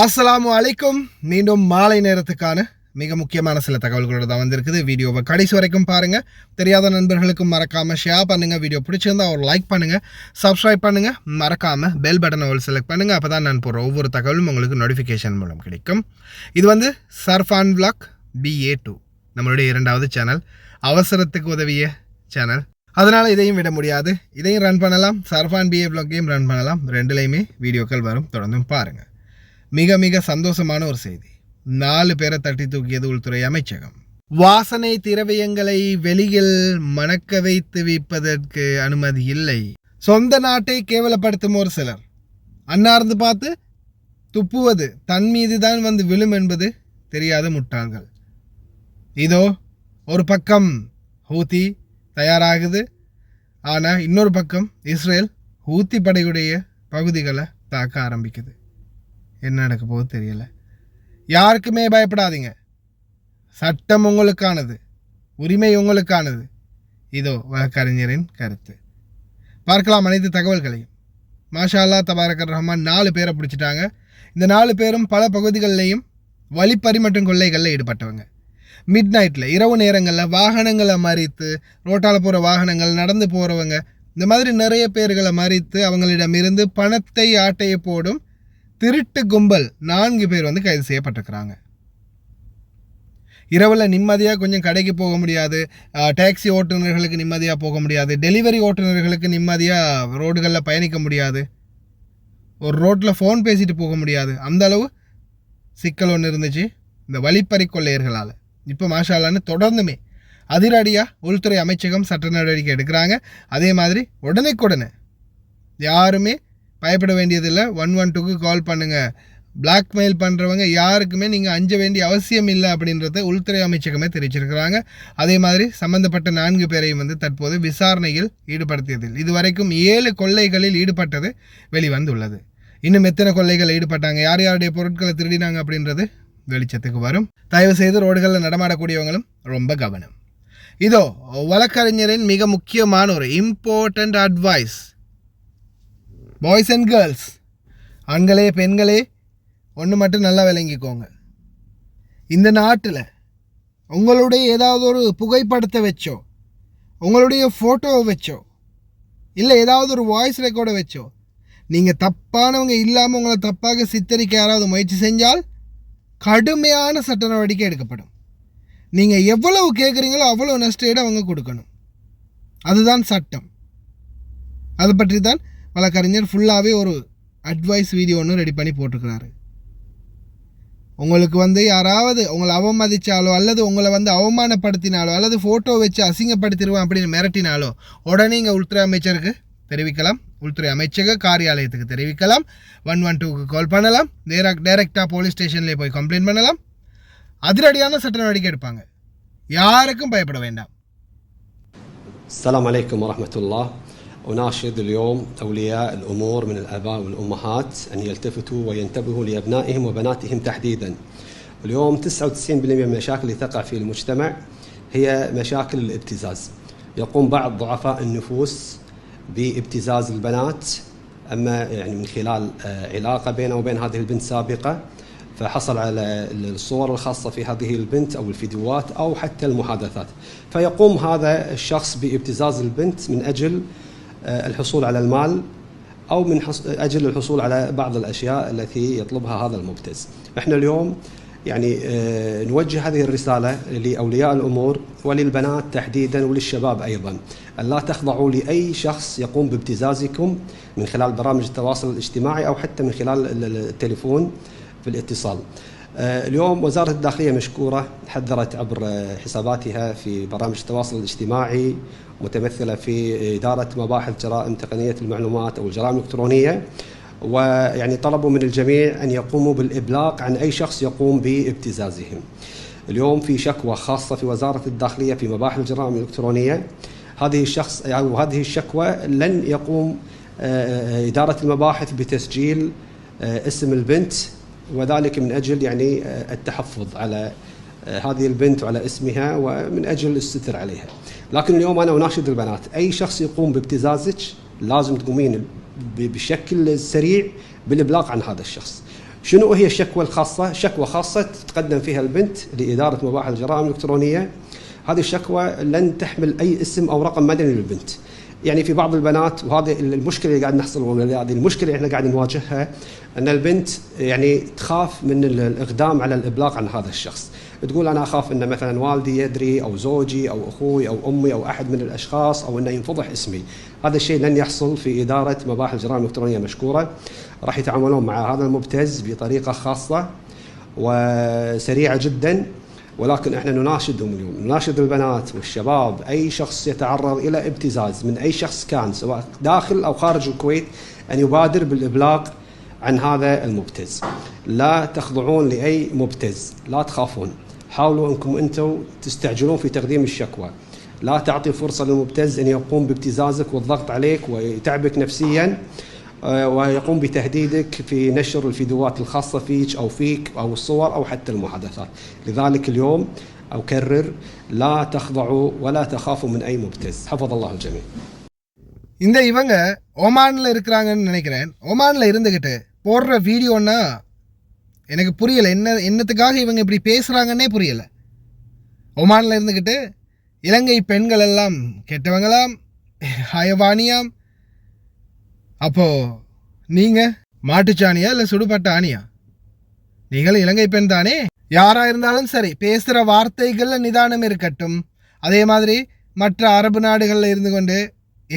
அஸ்ஸலாமு அலைக்கும். மீண்டும் மாலை நேரத்துக்கான மிக முக்கியமான சில தகவல்களோட தான் வந்திருக்குது. வீடியோவை கடைசி வரைக்கும் பாருங்கள். தெரியாத நண்பர்களுக்கும் மறக்காமல் ஷேர் பண்ணுங்கள். வீடியோ பிடிச்சிருந்தா ஒரு லைக் பண்ணுங்கள், சப்ஸ்கிரைப் பண்ணுங்கள், மறக்காமல் பெல் பட்டனை ஒரு செலக்ட் பண்ணுங்கள். அப்போ தான் நான் போகிற ஒவ்வொரு தகவலும் உங்களுக்கு நோட்டிஃபிகேஷன் மூலம் கிடைக்கும். இது சர்ஃபான் விளாக் BA2 நம்மளுடைய 2வது சேனல், அவசரத்துக்கு உதவிய சேனல். அதனால் இதையும் விட முடியாது. இதையும் ரன் பண்ணலாம், சர்ஃபான் BA விளாக்கையும் ரன் பண்ணலாம். ரெண்டுலேயுமே வீடியோக்கள் வரும், தொடர்ந்தும் பாருங்கள். மிக மிக சந்தோஷமான ஒரு செய்தி. 4 பேரை தட்டி தூக்கியது உள்துறை அமைச்சகம். வாசனை திரவியங்களை வெளியில் மணக்க வைத்து விற்பதற்கு அனுமதி இல்லை. சொந்த நாட்டை கேவலப்படுத்தும் ஒரு சிலர் அன்னார்ந்து பார்த்து துப்புவது தன் மீது தான் வந்து விழும் என்பது தெரியாத முட்டாள்கள். இதோ ஒரு பக்கம் ஹூத்தி தயாராகுது, ஆனால் இன்னொரு பக்கம் இஸ்ரேல் ஹூத்தி படையுடைய பகுதிகளை தாக்க ஆரம்பிக்குது. என்ன நடக்க போகுது தெரியல. யாருக்குமே பயப்படாதீங்க. சட்டம் உங்களுக்கானது, உரிமை உங்களுக்கானது. இதோ வழக்கறிஞரின் கருத்து. பார்க்கலாம் அனைத்து தகவல்களையும். மாஷா அல்லாஹ் தபாரக் ரஹ்மான் 4 பேரை பிடிச்சிட்டாங்க. இந்த 4 பேரும் பல பகுதிகளிலையும் வழிப்பறி மற்றும் கொள்ளைகளில் ஈடுபட்டவங்க. மிட் நைட்டில், இரவு நேரங்களில் வாகனங்களை மறித்து, ரோட்டால் போகிற வாகனங்கள், நடந்து போகிறவங்க, இந்த மாதிரி நிறைய பேர்களை மறித்து அவங்களிடமிருந்து பணத்தை ஆட்டையை போடும் திருட்டு கும்பல் 4 பேர் கைது செய்யப்பட்டிருக்கிறாங்க. இரவில் நிம்மதியாக கொஞ்சம் கடைக்கு போக முடியாது, டாக்ஸி ஓட்டுநர்களுக்கு நிம்மதியாக போக முடியாது, டெலிவரி ஓட்டுநர்களுக்கு நிம்மதியாக ரோடுகளில் பயணிக்க முடியாது, ஒரு ரோட்டில் ஃபோன் பேசிட்டு போக முடியாது. அந்த அளவு சிக்கல் ஒன்று இருந்துச்சு இந்த வழிப்பறி கொள்ளையர்களால். இப்போ மாஷால்லான்னு தொடர்ந்துமே அதிரடியாக உள்துறை அமைச்சகம் சட்ட நடவடிக்கை எடுக்கிறாங்க. அதே மாதிரி உடனே யாருமே பயப்பட வேண்டியதில்லை. 112க்கு கால் பண்ணுங்கள். பிளாக்மெயில் பண்ணுறவங்க யாருக்குமே நீங்கள் அஞ்ச வேண்டிய அவசியம் இல்லை அப்படின்றத உள்துறை அமைச்சகமே தெரிவிச்சிருக்கிறாங்க. அதே மாதிரி சம்பந்தப்பட்ட 4 பேரையும் தற்போது விசாரணையில் ஈடுபடுத்தியதில் இதுவரைக்கும் 7 கொள்ளைகளில் ஈடுபட்டது வெளிவந்துள்ளது. இன்னும் எத்தனை கொள்ளைகள் ஈடுபட்டாங்க, யார் யாருடைய பொருட்களை திருடினாங்க அப்படின்றது வெளிச்சத்துக்கு வரும். தயவு செய்து ரோடுகளில் நடமாடக்கூடியவங்களும் ரொம்ப கவனம். இதோ வழக்கறிஞரின் மிக முக்கியமான ஒரு important advice. Boys and girls, ஆண்களே பெண்களே, ஒன்று மட்டும் நல்லா விளங்கிக்கோங்க. இந்த நாட்டில் உங்களுடைய ஏதாவது ஒரு புகைப்படத்தை வச்சோ, உங்களுடைய ஃபோட்டோவை வச்சோ, இல்லை ஏதாவது ஒரு வாய்ஸ் ரெக்கார்டை வச்சோ நீங்கள் தப்பானவங்க இல்லாமல் உங்களை தப்பாக சித்தரிக்க யாராவது முயற்சி செஞ்சால் கடுமையான சட்ட நடவடிக்கை எடுக்கப்படும். நீங்கள் எவ்வளவு கேட்குறீங்களோ அவ்வளோ நஷ்டஈடு அவங்க கொடுக்கணும். அதுதான் சட்டம். அதை பற்றி தான் வழக்கறிஞர் ஃபுல்லாகவே ஒரு அட்வைஸ் வீடியோ ஒன்று ரெடி பண்ணி போட்டிருக்கிறாரு. உங்களுக்கு யாராவது உங்களை அவமதித்தாலோ அல்லது உங்களை அவமானப்படுத்தினாலோ அல்லது ஃபோட்டோ வச்சு அசிங்கப்படுத்திடுவோம் அப்படின்னு மிரட்டினாலோ உடனே இங்கே உள்துறை அமைச்சருக்கு தெரிவிக்கலாம், உள்துறை அமைச்சக காரியாலயத்துக்கு தெரிவிக்கலாம், 112க்கு கால் பண்ணலாம், டைரெக்டாக போலீஸ் ஸ்டேஷன்லேயே போய் கம்ப்ளைண்ட் பண்ணலாம். அதிரடியான சட்ட நடவடிக்கை எடுப்பாங்க. யாருக்கும் பயப்பட வேண்டாம். السلام عليكم ورحمة الله. أناشد اليوم أولياء الأمور من الآباء والأمهات أن يلتفتوا وينتبهوا لأبنائهم وبناتهم تحديدا. اليوم 99% من المشاكل اللي تقع في المجتمع هي مشاكل الابتزاز. يقوم بعض ضعفاء النفوس بابتزاز البنات، أما من خلال علاقة بينه وبين هذه البنت سابقة، فحصل على الصور الخاصة في هذه البنت أو الفيديوهات أو حتى المحادثات، فيقوم هذا الشخص بابتزاز البنت من أجل الحصول على المال أو من أجل الحصول على بعض الأشياء التي يطلبها هذا المبتز. احنا اليوم نوجه هذه الرسالة لأولياء الأمور وللبنات تحديدا وللشباب أيضا، أن لا تخضعوا لأي شخص يقوم بابتزازكم من خلال برامج التواصل الاجتماعي أو حتى من خلال التليفون في الاتصال. اليوم وزارة الداخلية مشكورة، حذرت عبر حساباتها في برامج التواصل الاجتماعي متمثلة في إدارة مباحث جرائم تقنية المعلومات أو الجرائم الإلكترونية، طلبوا من الجميع أن يقوموا بالإبلاغ عن أي شخص يقوم بابتزازهم. اليوم في شكوى خاصة في وزارة الداخلية في مباحث الجرائم الإلكترونية. هذه الشكوى لن يقوم إدارة المباحث بتسجيل اسم البنت، وذلك من أجل التحفظ على هذه البنت وعلى اسمها ومن أجل الستر عليها. لكن اليوم أنا أناشد البنات، أي شخص يقوم بابتزازك لازم تقومين بشكل سريع بالإبلاغ عن هذا الشخص. شنو هي الشكوى الخاصة؟ شكوى خاصة تقدم فيها البنت لإدارة مباحث الجرائم الإلكترونية. هذه الشكوى لن تحمل أي اسم أو رقم مدني للبنت. يعني في بعض البنات، وهذه المشكلة اللي قاعد نحصل، هذه المشكلة اللي احنا قاعد نواجهها، أن البنت يعني تخاف من الإقدام على الإبلاغ عن هذا الشخص. تقول أنا أخاف أن مثلا والدي يدري أو زوجي أو أخوي أو أمي أو أحد من الأشخاص أو أنه ينفضح اسمي. هذا الشيء لن يحصل في إدارة مباحث الجرائم الإلكترونية مشكورة. راح يتعاملون مع هذا المبتز بطريقة خاصة وسريعة جدا. ولكن احنا نناشدهم اليوم، نناشد البنات والشباب، اي شخص يتعرض الى ابتزاز من اي شخص كان سواء داخل او خارج الكويت ان يبادر بالابلاغ عن هذا المبتز. لا تخضعون لاي مبتز، لا تخافون، حاولوا انكم انتم تستعجلون في تقديم الشكوى. لا تعطي فرصه للمبتز ان يقوم بابتزازك والضغط عليك ويتعبك نفسيا ويقوم بتهديدك في نشر الفيديوهات الخاصة فيك أو فيك أو الصور أو حتى المحادثات. لذلك اليوم أكرر، لا تخضعوا ولا تخافوا من أي مبتز. حفظ الله الجميع. இந்த இவங்க ஒமானில் இருக்கிறாங்கன்னு நினைக்கிறேன். ஒமானில் இருந்துக்கிட்டு போடுற வீடியோன்னா எனக்கு புரியலை. என்னத்துக்காக இவங்க இப்படி பேசுகிறாங்கன்னே புரியலை. ஒமானில் இருந்துக்கிட்டு இலங்கை பெண்கள் எல்லாம் கெட்டவங்களாம், ஹயவானியாம். அப்போது நீங்கள் மாட்டுச்சாணியா இல்லை சுடுபட்ட ஆணியா? நீங்கள் இலங்கை பெண் தானே? யாராக இருந்தாலும் சரி, பேசுகிற வார்த்தைகளில் நிதானம் இருக்கட்டும். அதே மாதிரி மற்ற அரபு நாடுகளில் இருந்து கொண்டு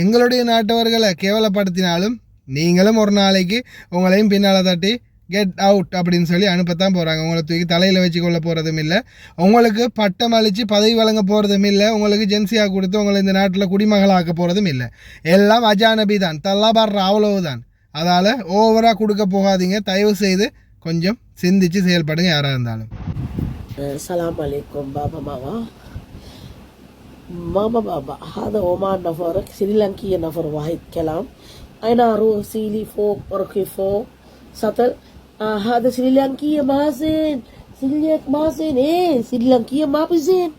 எங்களுடைய நாட்டவர்களை கேவலப்படுத்தினாலும் நீங்களும் ஒரு நாளைக்கு உங்களையும் பின்னால் தட்டி கெட் அவுட் அப்படின்னு சொல்லி அனுப்பத்தான் போகிறாங்க. உங்களை தூக்கி தலையில் வச்சு கொள்ள போகிறதும் இல்லை, உங்களுக்கு பட்டம் அளித்து பதவி வழங்க போகிறதும் இல்லை, உங்களுக்கு ஜென்சியாக கொடுத்து உங்களை இந்த நாட்டில் குடிமகளாக்க போகிறதும் இல்லை. எல்லாம் அஜானபி தான், தல்லாபாடுற அவ்வளவு தான். அதால் ஓவராக கொடுக்க போகாதீங்க. தயவு செய்து கொஞ்சம் சிந்திச்சு செயல்படுங்க யாராக இருந்தாலும். السلام عليكم بابا ماما بابا. هذا عمان نفر سريلانكي نفر واحد كلام. أنا أروح سيلي فوق أركي فوق سطل. هذا سريلانكي ما زين، سريلانك ما زين. إيه سريلانكي ما بزين،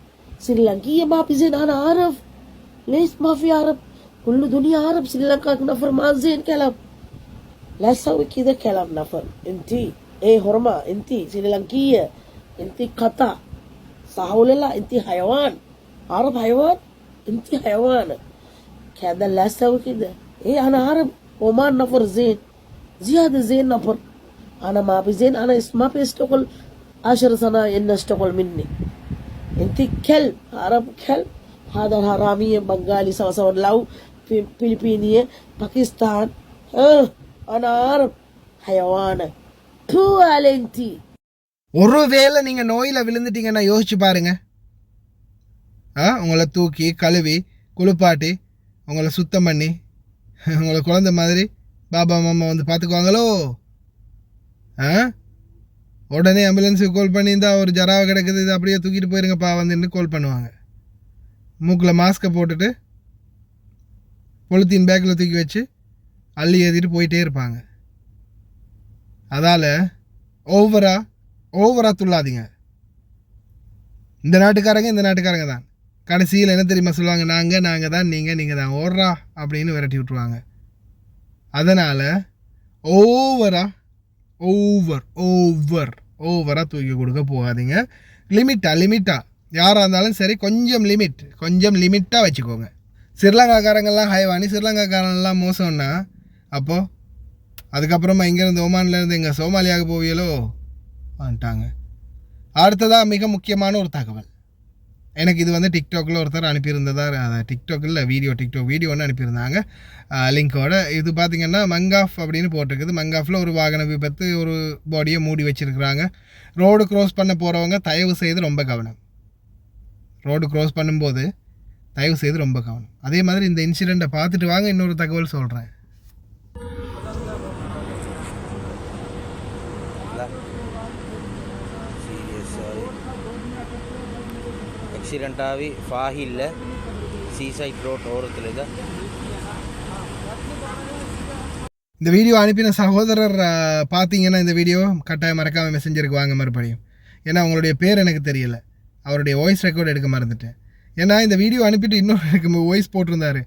سريلانكي ما بزين. أنا أعرف ليش ما في عرب، كل دنيا عرب. سريلانكا نفر ما زين كلام. لا تسوي كذا كلام نفر. انتي ايه هرما، انتي سريلانكية، انتي قطع صح ولا لا؟ انتي حيوان، عرب حيوان، انتي حيوانة كذا. لا تسوي كذا. ايه انا عرب وما نفر زين، زيادة زين نفر. انا ما بزين، انا ما بيشتغل 10 سنة ان اشتغل مني. انتي كلب، عرب كلب. هذا حرامية بنغالي سوا سوا لو فلبينية باكستان. أنا عرب حيوانة. تو على انتي. ஒருவேளை நீங்கள் நோயில் விழுந்துட்டீங்கன்னா யோசிச்சு பாருங்க. உங்களை தூக்கி கழுவி குளிப்பாட்டி உங்களை சுத்தம் பண்ணி உங்களை குழந்தை மாதிரி பாபா மாமா வந்து பார்த்துக்குவாங்களோ? உடனே ஆம்புலன்ஸுக்கு கால் பண்ணியிருந்தா ஒரு ஜராவை கிடக்குது, இது அப்படியே தூக்கிட்டு போயிருங்கப்பா வந்துன்னு கால் பண்ணுவாங்க. மூக்கில் மாஸ்கை போட்டுட்டு பொலித்தீன் பேக்கில் தூக்கி வச்சு அள்ளி ஏற்றிட்டு போயிட்டே இருப்பாங்க. அதால் ஓவராக துள்ளாதீங்க. இந்த நாட்டுக்காரங்க தான். கடைசியில் என்ன தெரியுமா சொல்லுவாங்க? நாங்கள் தான், நீங்கள் தான், ஓடுறா அப்படின்னு விரட்டி விட்டுருவாங்க. அதனால் ஓவராக தூக்கி கொடுக்க போகாதீங்க. லிமிட்டாக யாராக இருந்தாலும் சரி, கொஞ்சம் லிமிட்டாக வச்சுக்கோங்க. ஸ்ரீலங்காக்காரங்கெல்லாம் ஹைவானி, ஸ்ரீலங்காக்காரங்கெல்லாம் மோசம்னா அப்போது அதுக்கப்புறமா இங்கேருந்து ஒமான்லேருந்து எங்கள் சோமாலியாவுக்கு போவியலோ வந்துட்டாங்க. அடுத்ததாக மிக முக்கியமான ஒரு தகவல். எனக்கு இது வந்து டிக்டாக்கில் ஒருத்தர் அனுப்பியிருந்ததா, டிக்டாக் வீடியோ ஒன்று அனுப்பியிருந்தாங்க லிங்கோட. இது பார்த்திங்கன்னா மங்காஃப் அப்படின்னு போட்டிருக்குது. மங்காஃபில் ஒரு வாகன விபத்து, ஒரு பாடியை மூடி வச்சுருக்குறாங்க. ரோடு க்ராஸ் பண்ண போகிறவங்க தயவு செய்து ரொம்ப கவனம். ரோடு க்ராஸ் பண்ணும்போது தயவு செய்து ரொம்ப கவனம். அதே மாதிரி இந்த இன்சிடெண்ட்டை பார்த்துட்டு வாங்க, இன்னொரு தகவல் சொல்கிறேன். ஆக்சிடெண்ட் ஆகி ஃபாஹில்ல சீசைட் ரோட் ஓரத்தில் தான். இந்த வீடியோ அனுப்பின சகோதரர் பார்த்தீங்கன்னா இந்த வீடியோ கட்டாயம் மறக்காமல் மெசஞ்சருக்கு வாங்க மறுபடியும். ஏன்னா அவங்களுடைய பேர் எனக்கு தெரியல, அவருடைய வாய்ஸ் ரெக்கார்டு எடுக்க மறந்துட்டேன். ஏன்னா இந்த வீடியோ அனுப்பிட்டு இன்னொரு எனக்கு வாய்ஸ் போட்டிருந்தாரு,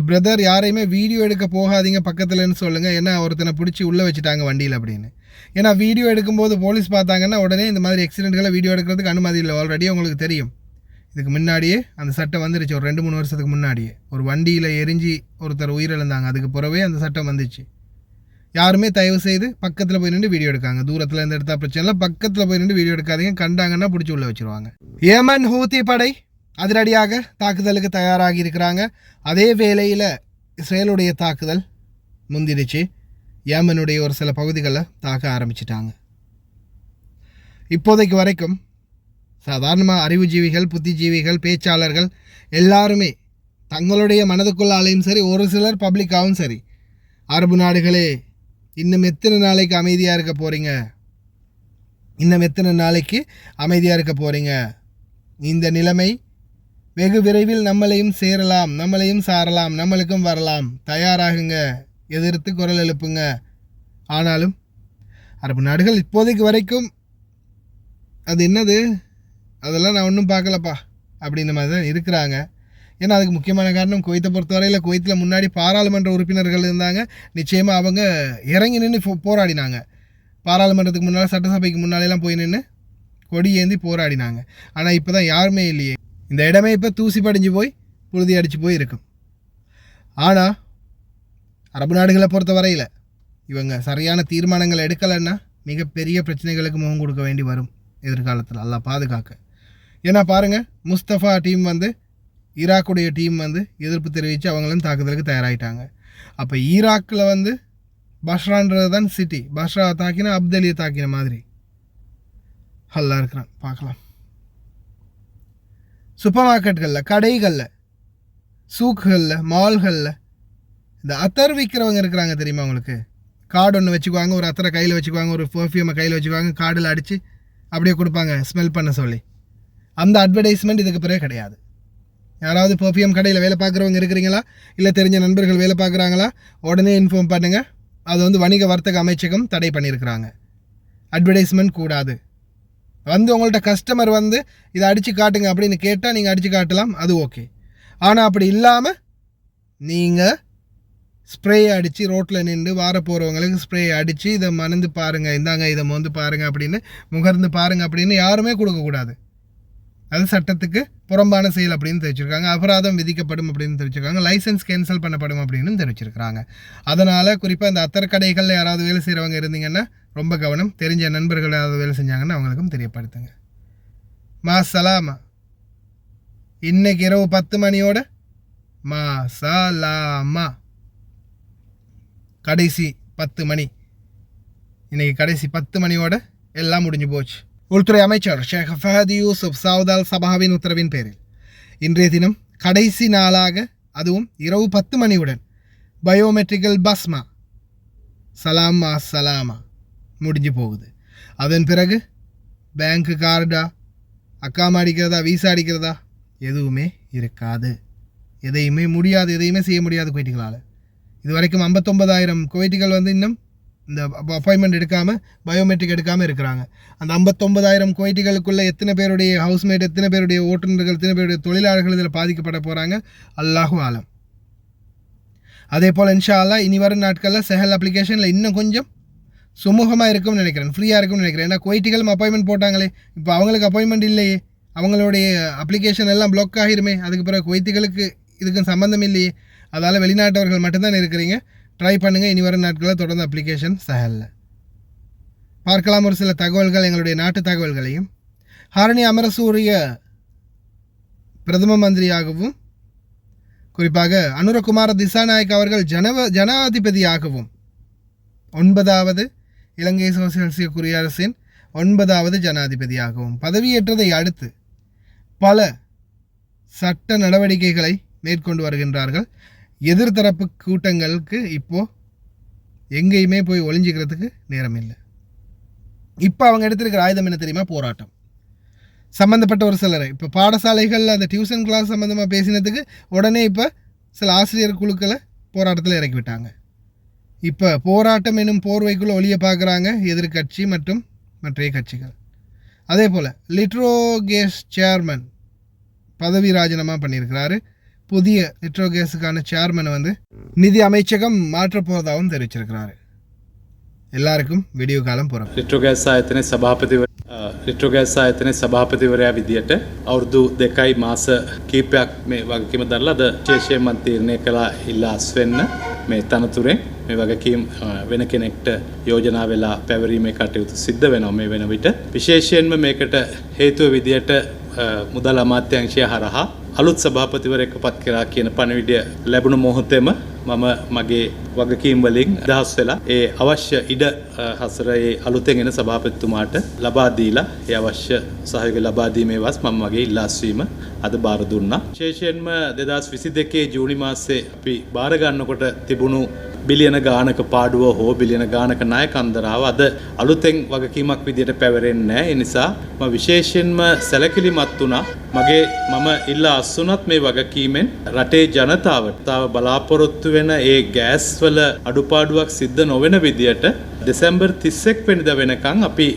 பிரதர் யாரையுமே வீடியோ எடுக்க போகாதீங்க பக்கத்துலன்னு சொல்லுங்கள், ஏன்னா ஒருத்தனை பிடிச்சி உள்ளே வச்சுட்டாங்க வண்டியில் அப்படின்னு. ஏன்னா வீடியோ எடுக்கும்போது போலீஸ் பார்த்தாங்கன்னா உடனே இந்த மாதிரி ஆக்சிடென்ட்களை வீடியோ எடுக்கிறதுக்கு அனுமதி இல்லை. ஆல்ரெடி உங்களுக்கு தெரியும், இதுக்கு முன்னாடியே அந்த சட்டம் வந்துருச்சு. ஒரு 2-3 வருஷத்துக்கு முன்னாடியே ஒரு வண்டியில் எரிஞ்சு ஒருத்தர் உயிரிழந்தாங்க. அதுக்கு பிறவே அந்த சட்டம் வந்துச்சு. யாருமே தயவு செய்து பக்கத்தில் போய் நின்று வீடியோ எடுக்காங்க. தூரத்தில் இருந்து எடுத்தா பிரச்சனை இல்லை, பக்கத்தில் போய் நின்று வீடியோ எடுக்காதீங்க. கண்டாங்கன்னா பிடிச்சி உள்ள வச்சுருவாங்க. ஏமன் ஹூத்தி படை அதிரடியாக தாக்குதலுக்கு தயாராகி இருக்கிறாங்க. அதே வேளையில் இஸ்ரேலுடைய தாக்குதல் முந்திடுச்சு. ஏமனுடைய ஒரு சில பகுதிகளில் தாக்க ஆரம்பிச்சிட்டாங்க. இப்போதைக்கு வரைக்கும் சாதாரணமாக அறிவுஜீவிகள், புத்திஜீவிகள், பேச்சாளர்கள் எல்லாருமே தங்களுடைய மனதுக்குள்ளாலையும் சரி, ஒரு சிலர் பப்ளிக்காகவும் சரி, அரபு நாடுகளே இன்னும் எத்தனை நாளைக்கு அமைதியாக இருக்க போகிறீங்க, இன்னும் எத்தனை நாளைக்கு அமைதியாக இருக்க போகிறீங்க, இந்த நிலைமை வெகு விரைவில் நம்மளையும் சேரலாம், நம்மளையும் சாரலாம், நம்மளுக்கும் வரலாம், தயாராகுங்க, எதிர்த்து குரல் எழுப்புங்க. ஆனாலும் அரபு நாடுகள் இப்போதைக்கு வரைக்கும் அது என்னது அதெல்லாம் நான் ஒன்றும் பார்க்கலப்பா அப்படின்ற மாதிரி தான் இருக்கிறாங்க. ஏன்னா அதுக்கு முக்கியமான காரணம் குவைத்தை பொறுத்தவரையில் குவைத்தில் முன்னாடி பாராளுமன்ற உறுப்பினர்கள் இருந்தாங்க. நிச்சயமாக அவங்க இறங்கி நின்று போராடினாங்க. பாராளுமன்றத்துக்கு முன்னால், சட்டசபைக்கு முன்னாலெல்லாம் போய் நின்று கொடி ஏந்தி போராடினாங்க. ஆனால் இப்போ தான் யாருமே இல்லையே. இந்த இடமே இப்போ தூசி படிஞ்சு போய் புழுதி அடித்து போய் இருக்கும். ஆனால் அரபு நாடுகளை பொறுத்த வரையில் இவங்க சரியான தீர்மானங்களை எடுக்கலைன்னா மிகப்பெரிய பிரச்சனைகளுக்கு முகம் கொடுக்க வேண்டி வரும் எதிர்காலத்தில். அல்லாஹ் பாதுகாக்க. ஏன்னா பாருங்கள், முஸ்தபா டீம் வந்து ஈராக்குடைய டீம் வந்து எதிர்ப்பு தெரிவித்து அவங்களும் தாக்குதலுக்கு தயாராகிட்டாங்க. அப்போ ஈராக்கில் வந்து பஷ்ரான்றது தான் சிட்டி. பஷ்ரா தாக்கினா அப்தலியை தாக்கின மாதிரி நல்லா இருக்கிறான். பார்க்கலாம். சூப்பர் மார்க்கெட்டுகளில், கடைகளில், சூக்குகளில், மால்களில் இந்த அத்தர் விற்கிறவங்க இருக்கிறாங்க தெரியுமா உங்களுக்கு? கார்டு ஒன்று வச்சுக்குவாங்க, ஒரு அத்தரை கையில் வச்சுக்குவாங்க, ஒரு பர்ஃப்யூமை கையில் வச்சுக்குவாங்க, கார்டில் அடித்து அப்படியே கொடுப்பாங்க ஸ்மெல் பண்ண சொல்லி. அந்த அட்வர்டைஸ்மெண்ட் இதுக்கு பிறகு கிடையாது. யாராவது பர்ஃப்யூம் கடையில் வேலை பார்க்குறவங்க இருக்கிறீங்களா, இல்லை தெரிஞ்ச நண்பர்கள் வேலை பார்க்குறாங்களா, உடனே இன்ஃபார்ம் பண்ணுங்கள். அது வந்து வணிக வர்த்தக அமைச்சகம் தடை பண்ணியிருக்கிறாங்க. அட்வர்டைஸ்மெண்ட் கூடாது. வந்து உங்கள்கிட்ட கஸ்டமர் வந்து இதை அடித்து காட்டுங்க அப்படின்னு கேட்டால் நீங்கள் அடித்து காட்டலாம், அது ஓகே. ஆனால் அப்படி இல்லாமல் நீங்கள் ஸ்ப்ரே அடித்து ரோட்டில் நின்று வார போகிறவங்களுக்கு ஸ்ப்ரே அடித்து இதை மணந்து பாருங்கள், இந்தாங்க இதை மொந்து பாருங்கள் அப்படின்னு, முகர்ந்து பாருங்கள் அப்படின்னு யாருமே கொடுக்கக்கூடாது. அது சட்டத்துக்கு புறம்பான செயல் அப்படின்னு தெரிவிச்சிருக்காங்க. அபராதம் விதிக்கப்படும் அப்படின்னு தெரிவிச்சிருக்காங்க. லைசன்ஸ் கேன்சல் பண்ணப்படும் அப்படின்னு தெரிவிச்சிருக்காங்க. அதனால் குறிப்பாக இந்த அத்தர் கடைகளில் யாராவது வேலை செய்கிறவங்க இருந்தீங்கன்னா ரொம்ப கவனம். தெரிஞ்ச நண்பர்கள் யாராவது வேலை செஞ்சாங்கன்னா அவங்களுக்கும் தெரியப்படுத்துங்க. மா சலாமா. இன்னைக்கு இரவு 10 மணியோட மா சலாமா. கடைசி 10 மணி. இன்னைக்கு கடைசி 10 மணியோட எல்லாம் முடிஞ்சு போச்சு. உள்துறை அமைச்சர் ஷேக் ஃபஹத் யூசுப் சவுத் அல் சபாவின் உத்தரவின் பேரில் இன்றைய தினம் கடைசி நாளாக, அதுவும் இரவு 10 மணியுடன் பயோமெட்ரிக்கல் பஸ்மா சலாமா சலாமா முடிஞ்சு போகுது. அதன் பிறகு பேங்க்கு கார்டா, அக்காமா அடிக்கிறதா, வீசா அடிக்கிறதா எதுவுமே இருக்காது. எதையுமே முடியாது, எதையுமே செய்ய முடியாது குவைட்டிகளால். இது வரைக்கும் 59,000 குவைட்டிகள் வந்து இன்னும் இந்த அப்பாயின்மெண்ட் எடுக்காமல், பயோமெட்ரிக் எடுக்காமல் இருக்கிறாங்க. அந்த 59,000 குவைட்டிகளுக்குள்ளே எத்தனை பேருடைய ஹவுஸ்மேட், எத்தனை பேருடைய ஓட்டுநர்கள், எத்தனை பேருடைய தொழிலாளர்கள் இதில் பாதிக்கப்பட போகிறாங்க, அல்லாஹு ஆலம். அதே போல் இன்ஷா அல்லாஹ் இனி வரும் நாட்களில் செஹல் அப்ளிகேஷனில் இன்னும் கொஞ்சம் சுமூகமாக இருக்கும்னு நினைக்கிறேன், ஃப்ரீயாக இருக்கும்னு நினைக்கிறேன். ஏன்னா குவைட்டிகளும் அப்பாயின்மெண்ட் போட்டாங்களே, இப்போ அவங்களுக்கு அப்பாயின்மெண்ட் இல்லையே, அவங்களுடைய அப்ளிகேஷன் எல்லாம் பிளாக் ஆகிருமே. அதுக்கு பிறகு குவைத்திகளுக்கு இதுக்கும் சம்மந்தம் இல்லையே. அதால் வெளிநாட்டவர்கள் மட்டும்தான் இருக்கிறீங்க. ட்ரை பண்ணுங்கள். இனி வரும் நாட்களில் தொடர்ந்து அப்ளிகேஷன் சஹலில் பார்க்கலாம். ஒரு சில தகவல்கள், எங்களுடைய நாட்டு தகவல்களையும். ஹரணி அமரசூரிய பிரதம மந்திரியாகவும், குறிப்பாக அனுரகுமார திசாநாயக் அவர்கள் ஜனாதிபதியாகவும், 9வது இலங்கை சோசியலிச குடியரசின் 9வது ஜனாதிபதியாகவும் பதவியேற்றதை அடுத்து பல சட்ட நடவடிக்கைகளை மேற்கொண்டு வருகின்றார்கள். எதிர்த்தரப்பு கூட்டங்களுக்கு இப்போது எங்கேயுமே போய் ஒளிஞ்சிக்கிறதுக்கு நேரம் இல்லை. இப்போ அவங்க எடுத்திருக்கிற ஆயுதம் என்ன தெரியுமா? போராட்டம். சம்மந்தப்பட்ட ஒரு சிலரை இப்போ பாடசாலைகளில் அந்த டியூஷன் கிளாஸ் சம்மந்தமாக பேசினதுக்கு உடனே இப்போ சில ஆசிரியர் குழுக்களை போராட்டத்தில் இறக்கி விட்டாங்க. இப்போ போராட்டம் என்னும் போர்வைக்குள்ளே ஒளிய பார்க்குறாங்க எதிர்கட்சி மற்றும் மற்ற கட்சிகள். அதே போல் லிட்ரோகேஸ் சேர்மன் பதவி ராஜினாமா பண்ணியிருக்கிறாரு. புதிய லிட்ரோகேஸுக்கான சேர்மனை வந்து நிதி அமைச்சகம் மாற்றப்போவதாகவும் தெரிவிச்சிருக்கிறாரு. எல்லாருக்கும் வீடியோ காலம் போகிறோம். ලිට්‍රෝගෑස් ආයතනයේ සභාපතිවරයා විදියට අවුරුදු 2යි මාස කීපයක් මේ වගකීම දරලා අද විශේෂයෙන් මම තීරණය කළා ඉල්ලාස් වෙන්න මේ තනතුරෙන් මේ වගකීම් වෙන කෙනෙක්ට යෝජනා වෙලා පැවරීමේ කටයුතු සිද්ධ වෙනවා මේ වෙන විට. විශේෂයෙන්ම මේකට හේතුව විදියට මුදල් අමාත්‍යාංශය හරහා අලුත් සභාපතිවරයෙක්ව පත් කරා කියන පණිවිඩය ලැබුණු මොහොතේම මම මගේ වගකීම් වලින් අදහස් වෙලා ඒ අවශ්‍ය ඉඩ හසර ඒ අලුතෙන් එන සභාපතිතුමාට ලබා දීලා ඒ අවශ්‍ය සහයෝගය ලබා දීමේවත් මම මගේ ඉල්ලාස්වීම අද බාර දුන්නා. විශේෂයෙන්ම 2022 ජූනි මාසයේ අපි බාර ගන්නකොට තිබුණු බිලියන ගානක පාඩුව හෝ බිලියන ගානක ණය කන්දරාව අද අලුතෙන් වගකීමක් විදියට පැවරෙන්නේ නැහැ. ඒ නිසා මම විශේෂයෙන්ම සැලකිලිමත් වුණා. මම ඉල්ලා අස්සුනත් මේ වගකීමෙන් රටේ ජනතාවට බලාපොරොත්තු වෙන ඒ ගෑස් වල අඩුපාඩුවක් සිද්ධ නොවන විදියට දෙසැම්බර් 31 වෙනිදා වෙනකන් අපි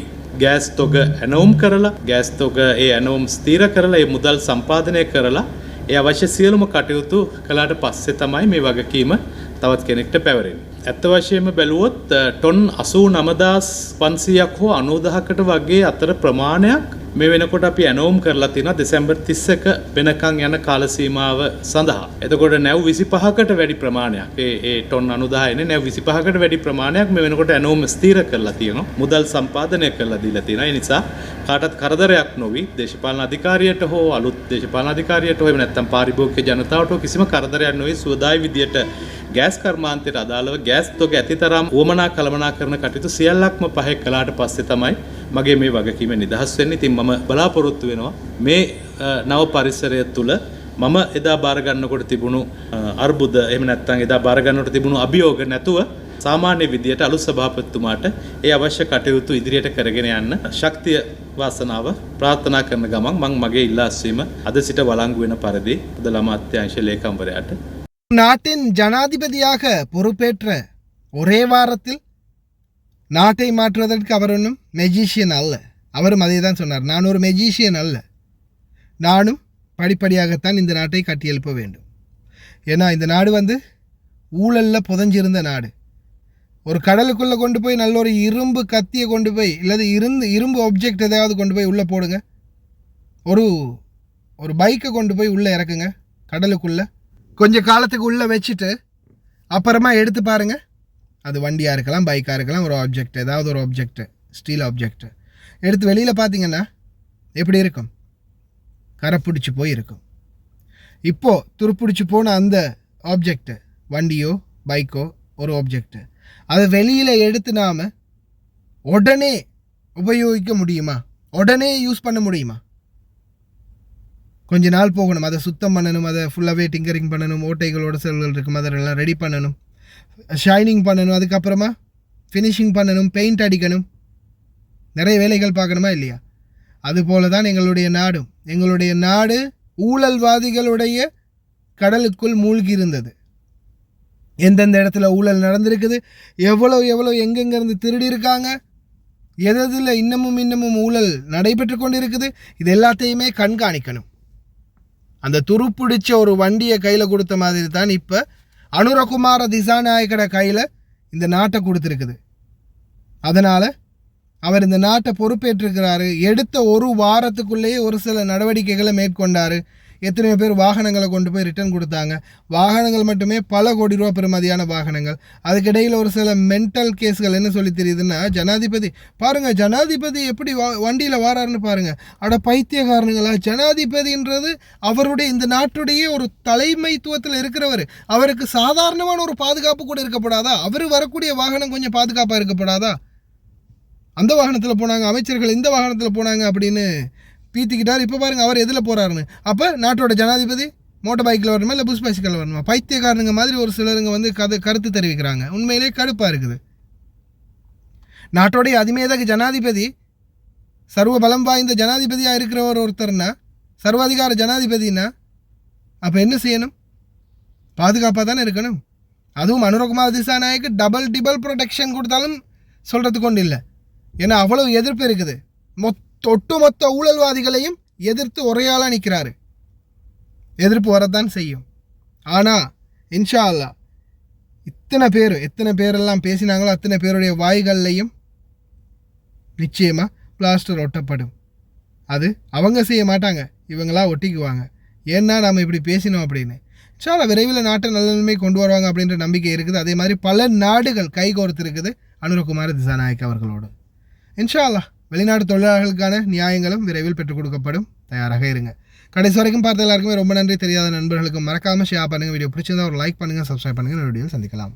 ගෑස් තොග ඇනවුම් කරලා ගෑස් තොග ඒ ඇනවුම් ස්ථිර කරලා ඒ මුදල් සම්පාදනය කරලා ඒ අවශ්‍ය සියලුම කටයුතු කළාට පස්සේ තමයි මේ වගකීම තවත් කෙනෙක්ට පැවරෙන්නේ. ඇත්ත වශයෙන්ම බැලුවොත් ටොන් 89500ක් හෝ 90000කට වගේ අතර ප්‍රමාණයක් මේ වෙනකොට අපි ඇනවුම් කරලා තියෙනවා දෙසැම්බර් 31 වෙනකන් යන කාල සීමාව සඳහා. එතකොට නැව් 25කට වැඩි ප්‍රමාණයක් ඒ ටොන් 9000 එන්නේ නැව් 25කට වැඩි ප්‍රමාණයක් මේ වෙනකොට ඇනවුම් ස්ථිර කරලා තියෙනවා. මුදල් සම්පාදනය කරලා දීලා තියෙනවා. ඒ නිසා කාටත් කරදරයක් නොවි දේශපාලන අධිකාරියට හෝ අලුත් දේශපාලන අධිකාරියට හෝ එහෙම නැත්නම් පාරිභෝගික ජනතාවට හෝ කිසිම කරදරයක් නොවි සුවදායි විදියට ගෑස් කර්මාන්තයට අදාළව ගෑස් තොග ඇතිතරම් උවමනා කළමනා කරන කටයුතු සියල්ලක්ම පහේ කළාට පස්සේ තමයි මගේ මේ වගකීම නිදහස් වෙන්නේ. ඉතින් මම බලාපොරොත්තු වෙනවා මේ නව පරිසරය තුළ මම එදා බාර ගන්නකොට තිබුණු අර්බුද එහෙම නැත්නම් එදා බාර ගන්නකොට තිබුණු අභියෝග නැතුව සාමාන්‍ය විදියට අලුත් සභාපතිතුමාට ඒ අවශ්‍ය කටයුතු ඉදිරියට කරගෙන යන්න ශක්තිය වාසනාව ප්‍රාර්ථනා කරන ගමන් මම මගේ ඉල්ලාස්වීම අද සිට වළංගු වෙන පරිදි මුදල් අමාත්‍යාංශ ලේකම්වරයාට நாட்டின் ஜனாதிபதியாக பொறுப்பேற்ற ஒரே வாரத்தில் நாட்டை மாற்றுவதற்கு அவர் ஒன்றும் மெஜிஷியன் அல்ல. அவரும் அதே தான் சொன்னார், நான் ஒரு மெஜிஷியன் அல்ல, நானும் படிப்படியாகத்தான் இந்த நாட்டை கட்டியெழுப்ப வேண்டும். ஏன்னா இந்த நாடு ஊழலில் புதஞ்சிருந்த நாடு. ஒரு கடலுக்குள்ளே கொண்டு போய் நல்ல ஒரு இரும்பு கத்தியை கொண்டு போய் இல்லாத இரும்பு ஆப்ஜெக்ட் எதையாவது கொண்டு போய் உள்ளே போடுங்க, ஒரு பைக்கை கொண்டு போய் உள்ளே இறக்குங்க கடலுக்குள்ளே, கொஞ்சம் காலத்துக்கு உள்ளே வச்சுட்டு அப்புறமா எடுத்து பாருங்கள், அது வண்டியாக இருக்கலாம், பைக்காக இருக்கலாம், ஒரு ஆப்ஜெக்ட் ஏதாவது ஒரு ஆப்ஜெக்ட் ஸ்டீல் ஆப்ஜெக்ட் எடுத்து வெளியில் பார்த்தீங்கன்னா எப்படி இருக்கும்? கரை பிடிச்சி போய் இருக்கும். இப்போது துருப்பிடிச்சி போன அந்த ஆப்ஜெக்டு வண்டியோ பைக்கோ ஒரு ஆப்ஜெக்டு அதை வெளியில் எடுத்து நாம் உடனே உபயோகிக்க முடியுமா? உடனே யூஸ் பண்ண முடியுமா? கொஞ்ச நாள் போகணும், அதை சுத்தம் பண்ணணும், அதை ஃபுல்லாகவே டிங்கரிங் பண்ணணும், ஓட்டைகளோட செல்கள் இருக்கும் அதெல்லாம் ரெடி பண்ணணும், ஷைனிங் பண்ணணும், அதுக்கப்புறமா ஃபினிஷிங் பண்ணணும், பெயிண்ட் அடிக்கணும், நிறைய வேலைகள் பார்க்கணுமா இல்லையா? அதுபோல தான் எங்களுடைய நாடு ஊழல்வாதிகளுடைய கடலுக்குள் மூழ்கி இருந்தது. எந்தெந்த இடத்துல ஊழல் நடந்திருக்குது, எவ்வளோ எங்கெங்கேருந்து திருடி இருக்காங்க, எதில் இன்னமும் ஊழல் நடைபெற்று கொண்டு இருக்குது, இது எல்லாத்தையுமே கண்காணிக்கணும். அந்த துருப்பிடிச்ச ஒரு வண்டியை கையில் கொடுத்த மாதிரி தான் இப்போ அனுரகுமார திசாநாயக்கட கையில் இந்த நாட்டை கொடுத்துருக்குது. அதனால் அவர் இந்த நாட்டை பொறுப்பேற்றிருக்கிறாரு. எடுத்த ஒரு வாரத்துக்குள்ளேயே ஒரு சில நடவடிக்கைகளை மேற்கொண்டார். எத்தனையோ பேர் வாகனங்களை கொண்டு போய் ரிட்டர்ன் கொடுத்தாங்க. வாகனங்கள் மட்டுமே பல கோடி ரூபா பெறுமதியான வாகனங்கள். அதுக்கிடையில் ஒரு சில மென்டல் கேஸ்கள் என்ன சொல்லி தெரியுதுன்னா, ஜனாதிபதி பாருங்கள், ஜனாதிபதி எப்படி வண்டியில் வாராருன்னு பாருங்கள், அட பைத்தியக்காரனுங்களா, ஜனாதிபதின்றது அவருடைய இந்த நாட்டுடைய ஒரு தலைமைத்துவத்தில் இருக்கிறவர், அவருக்கு சாதாரணமான ஒரு பாதுகாப்பு கூட இருக்கப்படாதா? அவர் வரக்கூடிய வாகனம் கொஞ்சம் பாதுகாப்பாக இருக்கப்படாதா? அந்த வாகனத்தில் போனாங்க அமைச்சர்கள், இந்த வாகனத்தில் போனாங்க அப்படின்னு பீத்திக்கிட்டார். இப்போ பாருங்கள் அவர் எதில் போகிறாருன்னு. அப்போ நாட்டோட ஜனாதிபதி மோட்டர் பைக்கில் வரணுமா இல்லை புஷ் பைசிக்கலில் வரணுமா? பைத்தியக்காரனுங்க மாதிரி ஒரு சிலருங்க கருத்து தெரிவிக்கிறாங்க. உண்மையிலே கடுப்பாக இருக்குது. நாட்டோடைய அதிமேதக ஜனாதிபதி, சர்வ பலம் வாய்ந்த ஜனாதிபதியாக இருக்கிறவர் ஒருத்தர்னா, சர்வாதிகார ஜனாதிபதினா அப்போ என்ன செய்யணும்? பாதுகாப்பாக தானே இருக்கணும். அதுவும் அனுரகுமார் திசாநாயக்கு டபுள் ப்ரொடெக்ஷன் கொடுத்தாலும் சொல்கிறதுக்கு ஒன்று இல்லை. ஏன்னா அவ்வளோ எதிர்ப்பு இருக்குது. ஒட்டுமொத்த ஊழல்வாதிகளையும் எதிர்த்து ஒரேயாளாக நிற்கிறாரு. எதிர்ப்பு வரத்தான் செய்யும். ஆனால் இன்ஷா அல்லாஹ் எத்தனை பேரெல்லாம் பேசினாங்களோ அத்தனை பேருடைய வாய்கள்லையும் நிச்சயமாக பிளாஸ்டர் ஒட்டப்படும். அது அவங்க செய்ய மாட்டாங்க, இவங்களா ஒட்டிக்குவாங்க. ஏன்னா நம்ம இப்படி பேசினோம் அப்படின்னு. இன்ஷால்லா விரைவில் நாட்டை நல்ல நிலைமை கொண்டு வருவாங்க அப்படின்ற நம்பிக்கை இருக்குது. அதே மாதிரி பல நாடுகள் கைகோர்த்து இருக்குது அனுரகுமார திசாநாயக் அவர்களோடு. இன்ஷால்லா வெளிநாடு தொழிலாளர்களுக்கான நியாயங்களும் விரைவில் பெற்றுக் கொடுக்கப்படும். தயாராக இருங்க. கடைசி வரைக்கும் பார்த்த எல்லாருக்குமே ரொம்ப நன்றி. தெரியாத நண்பர்களுக்கும் மறக்காமல் ஷேர் பண்ணுங்கள். வீடியோ பிடிச்சிருந்தா ஒரு லைக் பண்ணுங்கள், சப்ஸ்கிரைப் பண்ணுங்கள். வீடியோவில் சந்திக்கலாம்.